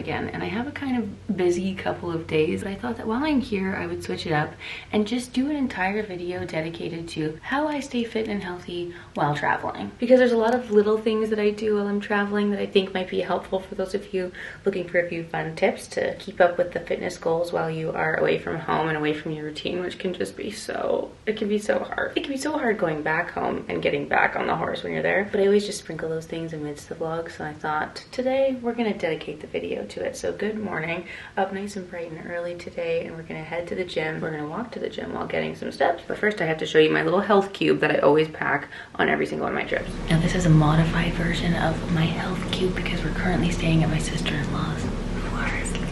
again, and I have a kind of busy couple of days, but I thought that while I'm here I would switch it up and just do an entire video dedicated to how I stay fit and healthy while traveling, because there's a lot of little things that I do while I'm traveling that I think might be helpful for those of you looking for a few fun tips to keep up with the fitness goals while you are away from home and away from your routine, which can just be it can be so hard. It can be so hard going back home and getting back on the horse when you're there, but I always just sprinkle those things amidst the vlog, so I thought today we're gonna dedicate the video to it. So good morning, up nice and bright and early today, and we're gonna head to the gym. We're gonna walk to the gym while getting some steps, but first I have to show you my little health cube that I always pack on every single one of my trips. Now this is a modified version of my health cube because we're currently staying at my sister-in-law's, who are asleep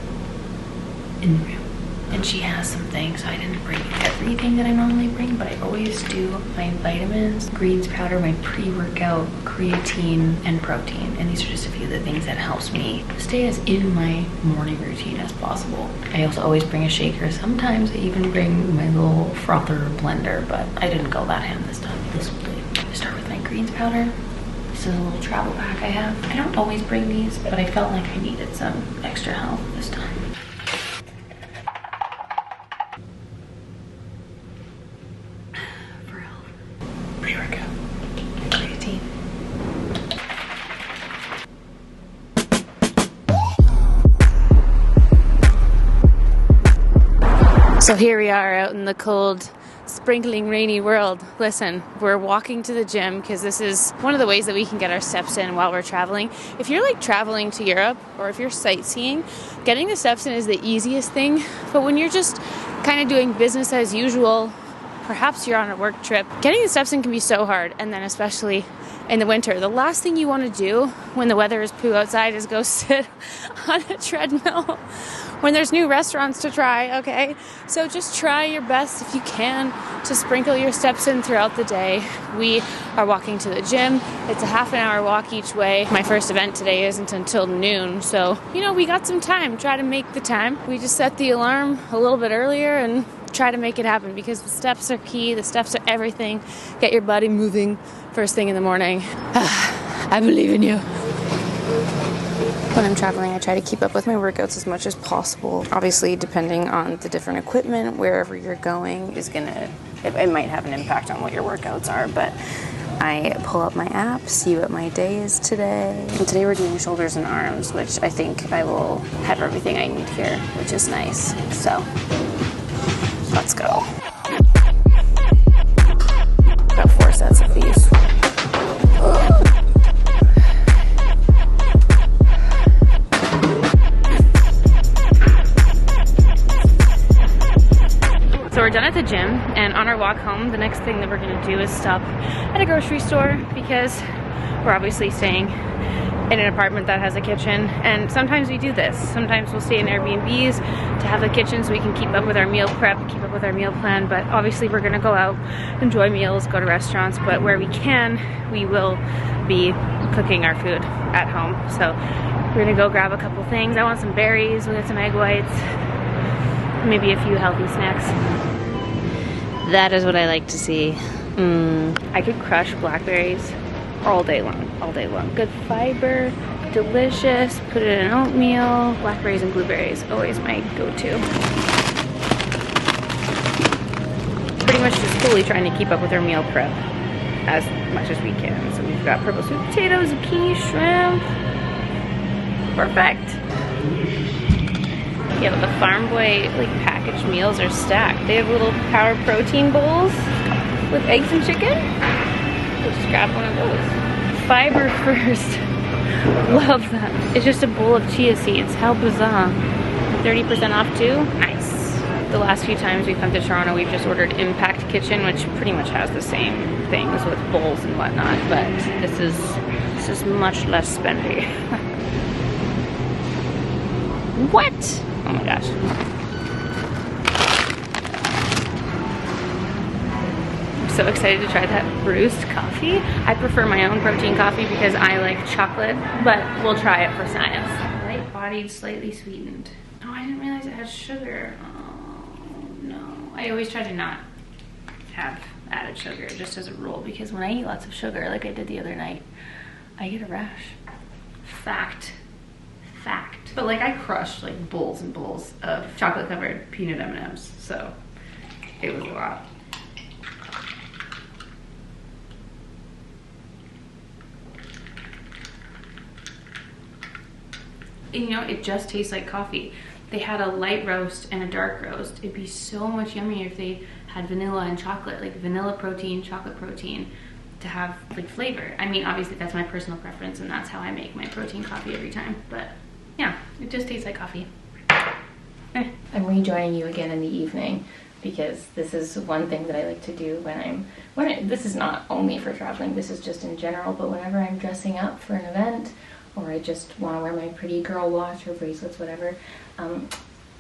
in the room. And she has some things, so I didn't bring everything that I normally bring, but I always do my vitamins, greens powder, my pre-workout, creatine, and protein. And these are just a few of the things that helps me stay as in my morning routine as possible. I also always bring a shaker. Sometimes I even bring my little frother blender, but I didn't go that ham this time. This will do. I start with my greens powder. This is a little travel pack I have. I don't always bring these, but I felt like I needed some extra help this time. Pre-workout, creatine. So here we are out in the cold, sprinkling rainy world. Listen, we're walking to the gym because this is one of the ways that we can get our steps in while we're traveling. If you're like traveling to Europe or if you're sightseeing, getting the steps in is the easiest thing. But when you're just kind of doing business as usual, perhaps you're on a work trip, getting the steps in can be so hard. And then especially in the winter, the last thing you want to do when the weather is poo outside is go sit on a treadmill when there's new restaurants to try, okay? So just try your best if you can to sprinkle your steps in throughout the day. We are walking to the gym. It's a half an hour walk each way. My first event today isn't until noon, so, you know, we got some time. Try to make the time. We just set the alarm a little bit earlier and try to make it happen because the steps are key. The steps are everything. Get your body moving first thing in the morning. I believe in you. When I'm traveling, I try to keep up with my workouts as much as possible. Obviously, depending on the different equipment, wherever you're going is it might have an impact on what your workouts are, but I pull up my app, see what my day is today. And today we're doing shoulders and arms, which I think I will have everything I need here, which is nice. So let's go. Got 4 sets of these. So we're done at the gym, and on our walk home, the next thing that we're gonna do is stop at a grocery store because we're obviously staying in an apartment that has a kitchen, and sometimes we do this. Sometimes we'll stay in Airbnbs to have a kitchen so we can keep up with our meal prep, keep up with our meal plan, but obviously we're gonna go out, enjoy meals, go to restaurants, but where we can, we will be cooking our food at home. So we're gonna go grab a couple things. I want some berries, we'll get some egg whites, maybe a few healthy snacks. That is what I like to see. I could crush blackberries all day long, all day long. Good fiber, delicious, put it in oatmeal. Blackberries and blueberries, always my go-to. Pretty much just fully trying to keep up with our meal prep as much as we can. So we've got purple sweet potatoes, zucchini, shrimp. Perfect. Yeah, but the Farm Boy like packaged meals are stacked. They have little power protein bowls with eggs and chicken. We'll just grab one of those. Fiber first. Love that. It's just a bowl of chia seeds. How bizarre. 30% off too. Nice. The last few times we've come to Toronto, we've just ordered Impact Kitchen, which pretty much has the same things with bowls and whatnot, but this is much less spendy. What? Oh my gosh. I'm so excited to try that bruised coffee. I prefer my own protein coffee because I like chocolate, but we'll try it for science. Light-bodied, slightly sweetened. Oh, I didn't realize it has sugar. Oh no. I always try to not have added sugar just as a rule because when I eat lots of sugar, like I did the other night, I get a rash. Fact. Fact. But like I crushed like bowls and bowls of chocolate covered peanut M&Ms, so it was a lot. And you know, it just tastes like coffee. They had a light roast and a dark roast. It'd be so much yummier if they had vanilla and chocolate, like vanilla protein, chocolate protein, to have like flavor. I mean, obviously that's my personal preference and that's how I make my protein coffee every time, but yeah, it just tastes like coffee. I'm rejoining you again in the evening because this is one thing that I like to do this is not only for traveling, this is just in general, but whenever I'm dressing up for an event or I just want to wear my pretty girl watch or bracelets, whatever,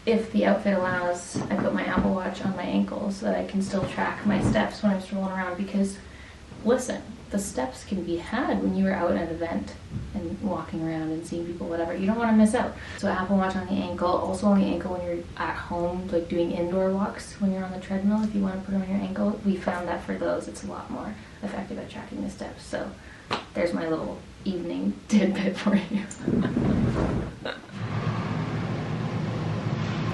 if the outfit allows, I put my Apple Watch on my ankle so that I can still track my steps when I'm strolling around, because listen, the steps can be had when you are out at an event and walking around and seeing people, whatever. You don't want to miss out. So Apple Watch on the ankle, also on the ankle when you're at home, like doing indoor walks when you're on the treadmill. If you want to put it on your ankle, we found that for those, it's a lot more effective at tracking the steps. So there's my little evening tidbit for you.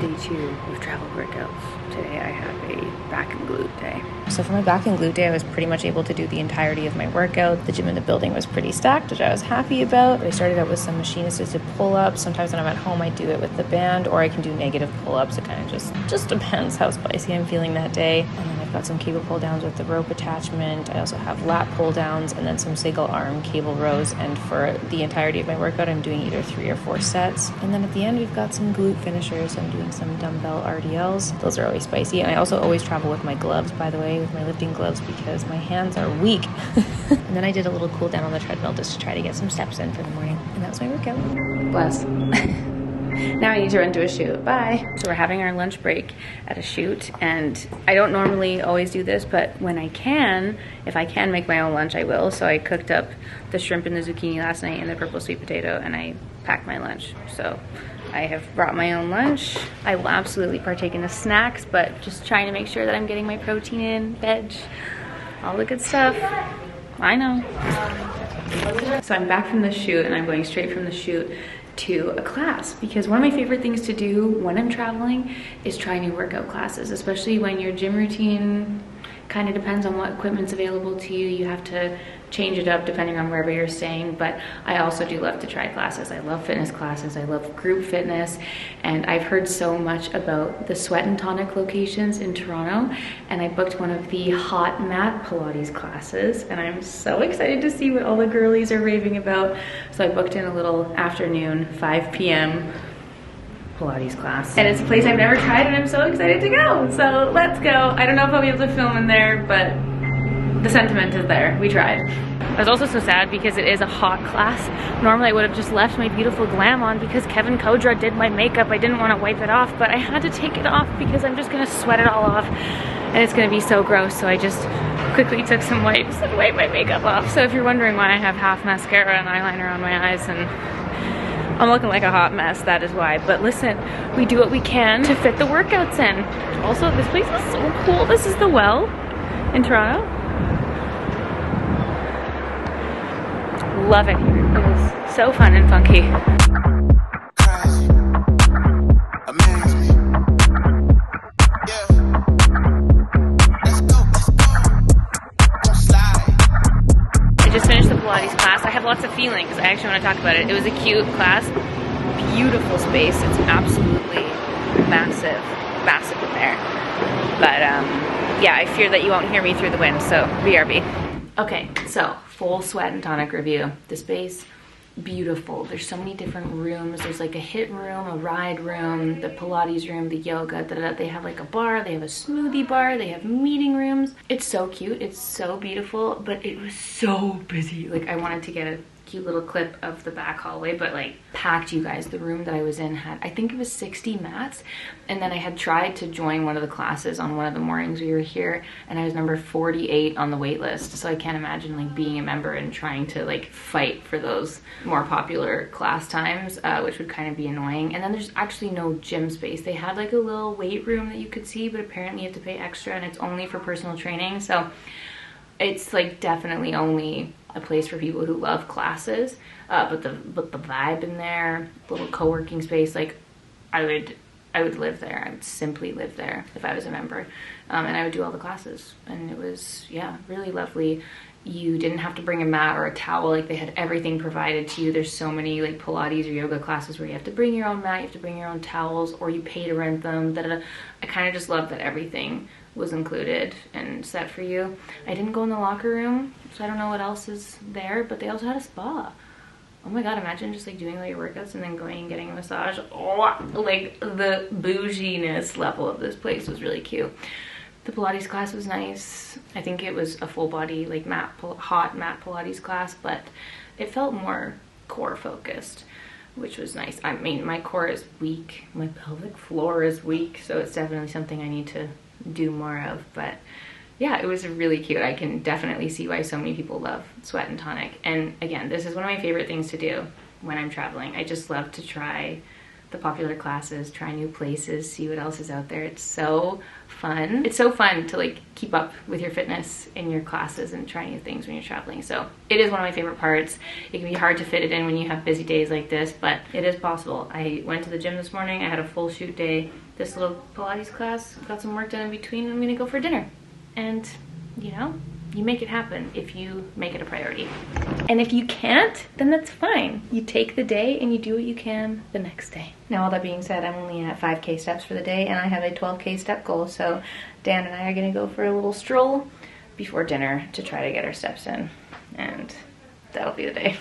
Day 2 of travel workouts. Today I have a back and glute day. So for my back and glute day, I was pretty much able to do the entirety of my workout. The gym in the building was pretty stacked, which I was happy about. I started out with some machine-assisted pull-ups. Sometimes when I'm at home, I do it with the band, or I can do negative pull-ups. It kind of just depends how spicy I'm feeling that day. And then I've got some cable pull-downs with the rope attachment. I also have lat pull-downs and then some single arm cable rows. And for the entirety of my workout, I'm doing either 3 or 4 sets. And then at the end, we've got some glute finishers. I'm doing some dumbbell RDLs. Those are always spicy. And I also always travel with my gloves, by the way, with my lifting gloves, because my hands are weak. And then I did a little cool down on the treadmill just to try to get some steps in for the morning. And that was my workout. Bless. Now I need to run to a shoot. Bye. So we're having our lunch break at a shoot, and I don't normally always do this, but when I can, if I can make my own lunch, I will. So I cooked up the shrimp and the zucchini last night and the purple sweet potato, and I packed my lunch. So I have brought my own lunch. I will absolutely partake in the snacks, but just trying to make sure that I'm getting my protein in, veg, all the good stuff. I know. So I'm back from the shoot, and I'm going straight from the shoot to a class, because one of my favorite things to do when I'm traveling is try new workout classes, especially when your gym routine kind of depends on what equipment's available to you. You have to change it up depending on wherever you're staying, but I also do love to try classes. I love fitness classes, I love group fitness, and I've heard so much about the Sweat and Tonic locations in Toronto, and I booked one of the hot mat Pilates classes, and I'm so excited to see what all the girlies are raving about. So I booked in a little afternoon, 5 p.m. Pilates class, and it's a place I've never tried, and I'm so excited to go. So let's go. I don't know if I'll be able to film in there, but the sentiment is there. We tried. I was also so sad because it is a hot class. Normally I would have just left my beautiful glam on because Kevin Kodra did my makeup. I didn't want to wipe it off, but I had to take it off because I'm just gonna sweat it all off and it's gonna be so gross. So I just quickly took some wipes and wiped my makeup off. So if you're wondering why I have half mascara and eyeliner on my eyes and I'm looking like a hot mess, that is why. But listen, we do what we can to fit the workouts in. Also, this place is so cool. This is the Well in Toronto. Love it here. It is so fun and funky. Crazy. Amaze me. Yeah. Let's go. Don't slide. I just finished the Pilates class. I have lots of feelings. I actually want to talk about it. It was a cute class. Beautiful space. It's absolutely massive. Massive in there. But yeah, I fear that you won't hear me through the wind, so BRB. Okay, so full Sweat and Tonic review. The space, beautiful. There's so many different rooms. There's like a HIIT room, a ride room, the Pilates room, the yoga, They have like a bar, they have a smoothie bar, they have meeting rooms. It's so cute, it's so beautiful, but it was so busy. Like I wanted to get a cute little clip of the back hallway, but like packed, you guys. The room that I was in had, I think it was 60 mats, and then I had tried to join one of the classes on one of the mornings we were here, and I was number 48 on the wait list. So I can't imagine like being a member and trying to like fight for those more popular class times, which would kind of be annoying. And then there's actually no gym space. They had like a little weight room that you could see, but apparently you have to pay extra, and it's only for personal training. So it's like definitely only a place for people who love classes, but the vibe in there, little co-working space, like I would live there. I would simply live there if I was a member, and I would do all the classes, and it was, yeah, really lovely. You didn't have to bring a mat or a towel. Like, they had everything provided to you. There's so many like Pilates or yoga classes where you have to bring your own mat, you have to bring your own towels, or you pay to rent them. I kind of just love that everything was included and set for you. I didn't go in the locker room, so I don't know what else is there, but they also had a spa. Oh my god, imagine just like doing all your workouts and then going and getting a massage. Oh, like the bouginess level of this place was really cute. The Pilates class was nice. I think it was a full body, like hot mat Pilates class, but it felt more core focused, which was nice. I mean, my core is weak, my pelvic floor is weak, so it's definitely something I need to do more of. But yeah, it was really cute. I can definitely see why so many people love Sweat and Tonic. And again, this is one of my favorite things to do when I'm traveling. I just love to try the popular classes, try new places, see what else is out there. It's so fun. It's so fun to like keep up with your fitness in your classes and try new things when you're traveling. So it is one of my favorite parts. It can be hard to fit it in when you have busy days like this, but it is possible. I went to the gym this morning. I had a full shoot day. This little Pilates class, got some work done in between, and I'm gonna go for dinner. And you know, you make it happen if you make it a priority. And if you can't, then that's fine. You take the day and you do what you can the next day. Now, all that being said, I'm only at 5K steps for the day, and I have a 12K step goal. So Dan and I are gonna go for a little stroll before dinner to try to get our steps in, and that'll be the day.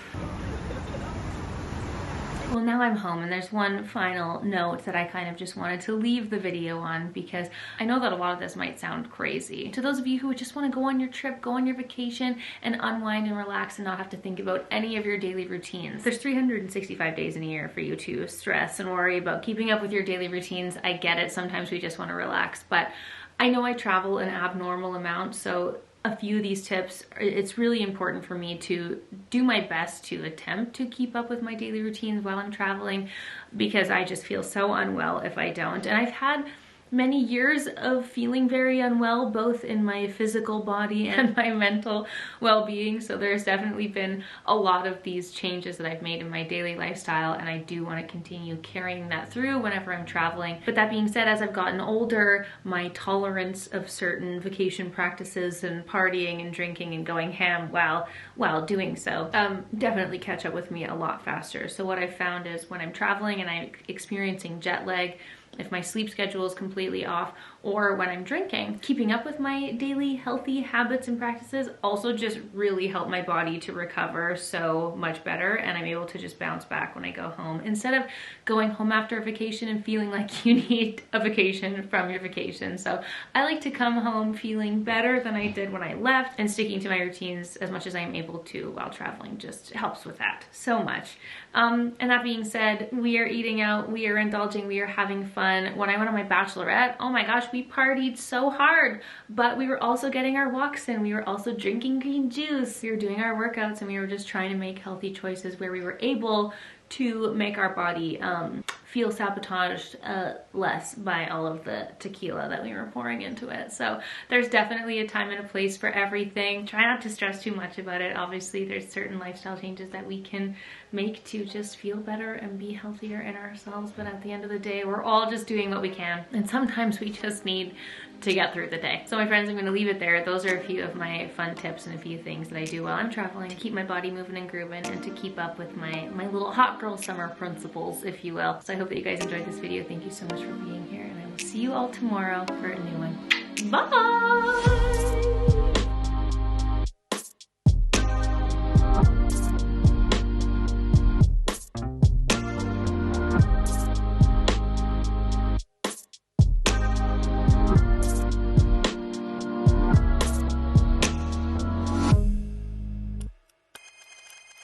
Well, now I'm home, and there's one final note that I kind of just wanted to leave the video on, because I know that a lot of this might sound crazy. To those of you who just want to go on your trip, go on your vacation, and unwind and relax and not have to think about any of your daily routines. There's 365 days in a year for you to stress and worry about keeping up with your daily routines. I get it. Sometimes we just want to relax, but I know I travel an abnormal amount, so a few of these tips, it's really important for me to do my best to attempt to keep up with my daily routines while I'm traveling, because I just feel so unwell if I don't. And I've had many years of feeling very unwell, both in my physical body and my mental well-being. So there's definitely been a lot of these changes that I've made in my daily lifestyle, and I do want to continue carrying that through whenever I'm traveling. But that being said, as I've gotten older, my tolerance of certain vacation practices and partying and drinking and going ham while doing so definitely catch up with me a lot faster. So what I've found is when I'm traveling and I'm experiencing jet lag, if my sleep schedule is completely off, or when I'm drinking, keeping up with my daily healthy habits and practices also just really help my body to recover so much better, and I'm able to just bounce back when I go home, instead of going home after a vacation and feeling like you need a vacation from your vacation. So I like to come home feeling better than I did when I left, and sticking to my routines as much as I'm able to while traveling just helps with that so much. And that being said, we are eating out, we are indulging, we are having fun. When I went on my bachelorette, oh my gosh, we partied so hard, but we were also getting our walks in. We were also drinking green juice. We were doing our workouts, and we were just trying to make healthy choices where we were able to make our body feel sabotaged less by all of the tequila that we were pouring into it. So there's definitely a time and a place for everything. Try not to stress too much about it. Obviously, there's certain lifestyle changes that we can make to just feel better and be healthier in ourselves, but at the end of the day, we're all just doing what we can, and sometimes we just need to get through the day. So my friends, I'm going to leave it there. Those are a few of my fun tips and a few things that I do while I'm traveling to keep my body moving and grooving, and to keep up with my little hot girl summer principles, if you will. So I hope that you guys enjoyed this video. Thank you so much for being here, and I will see you all tomorrow for a new one. Bye!